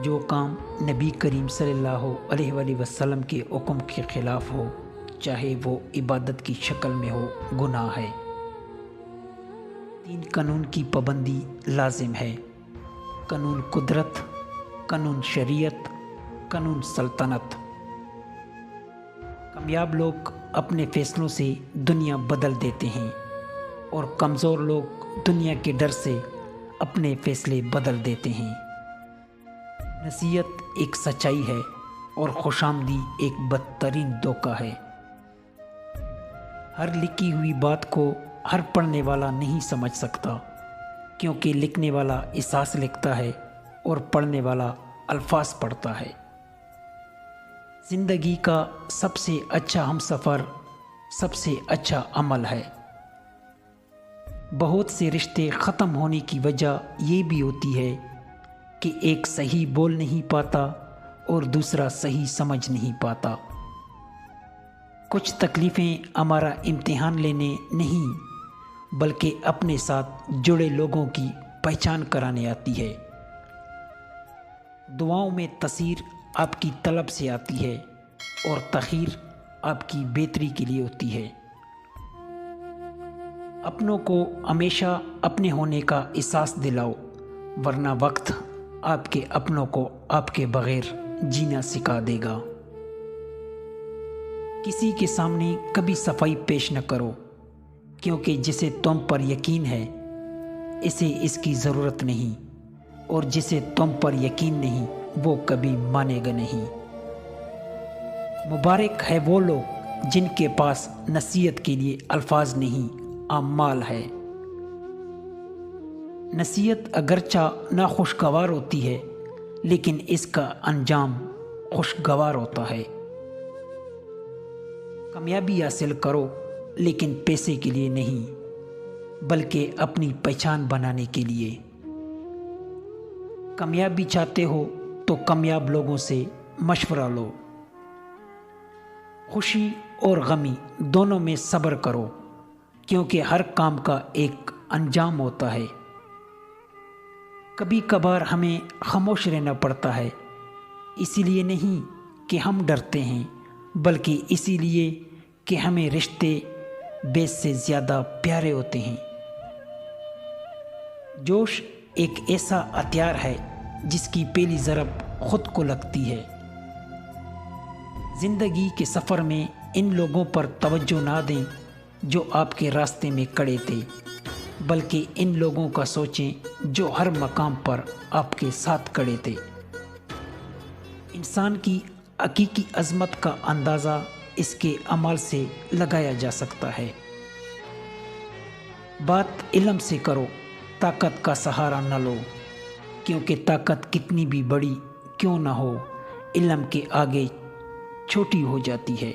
جو کام نبی کریم صلی اللہ علیہ وآلہ وسلم کے حکم کے خلاف ہو، چاہے وہ عبادت کی شکل میں ہو، گناہ ہے۔ 3 قانون کی پابندی لازم ہے: قانون قدرت، قانون شریعت، قانون سلطنت۔ کامیاب لوگ اپنے فیصلوں سے دنیا بدل دیتے ہیں اور کمزور لوگ دنیا کے ڈر سے اپنے فیصلے بدل دیتے ہیں۔ نصیحت ایک سچائی ہے اور خوشامدی ایک بدترین دھوکہ ہے۔ ہر لکھی ہوئی بات کو ہر پڑھنے والا نہیں سمجھ سکتا، کیونکہ لکھنے والا احساس لکھتا ہے اور پڑھنے والا الفاظ پڑھتا ہے۔ زندگی کا سب سے اچھا ہمسفر سب سے اچھا عمل ہے۔ بہت سے رشتے ختم ہونے کی وجہ یہ بھی ہوتی ہے کہ ایک صحیح بول نہیں پاتا اور دوسرا صحیح سمجھ نہیں پاتا۔ کچھ تکلیفیں ہمارا امتحان لینے نہیں بلکہ اپنے ساتھ جڑے لوگوں کی پہچان کرانے آتی ہے۔ دعاؤں میں تاثیر آپ کی طلب سے آتی ہے اور تاخیر آپ کی بہتری کے لیے ہوتی ہے۔ اپنوں کو ہمیشہ اپنے ہونے کا احساس دلاؤ، ورنہ وقت آپ کے اپنوں کو آپ کے بغیر جینا سکھا دے گا۔ کسی کے سامنے کبھی صفائی پیش نہ کرو، کیونکہ جسے تم پر یقین ہے اسے اس کی ضرورت نہیں، اور جسے تم پر یقین نہیں وہ کبھی مانے گا نہیں۔ مبارک ہے وہ لوگ جن کے پاس نصیحت کے لیے الفاظ نہیں، اعمال ہے۔ نصیحت اگرچہ ناخوشگوار ہوتی ہے لیکن اس کا انجام خوشگوار ہوتا ہے۔ کامیابی حاصل کرو لیکن پیسے کے لیے نہیں بلکہ اپنی پہچان بنانے کے لیے۔ کامیابی چاہتے ہو تو کامیاب لوگوں سے مشورہ لو۔ خوشی اور غمی دونوں میں صبر کرو، کیونکہ ہر کام کا ایک انجام ہوتا ہے۔ کبھی کبھار ہمیں خاموش رہنا پڑتا ہے، اسی لیے نہیں کہ ہم ڈرتے ہیں بلکہ اسی لیے کہ ہمیں رشتے بیس سے زیادہ پیارے ہوتے ہیں۔ جوش ایک ایسا ہتھیار ہے جس کی پہلی ضرب خود کو لگتی ہے۔ زندگی کے سفر میں ان لوگوں پر توجہ نہ دیں جو آپ کے راستے میں کھڑے تھے، بلکہ ان لوگوں کا سوچیں جو ہر مقام پر آپ کے ساتھ کھڑے تھے۔ انسان کی حقیقی عظمت کا اندازہ اس کے عمل سے لگایا جا سکتا ہے۔ بات علم سے کرو، طاقت کا سہارا نہ لو، کیونکہ طاقت کتنی بھی بڑی کیوں نہ ہو، علم کے آگے چھوٹی ہو جاتی ہے۔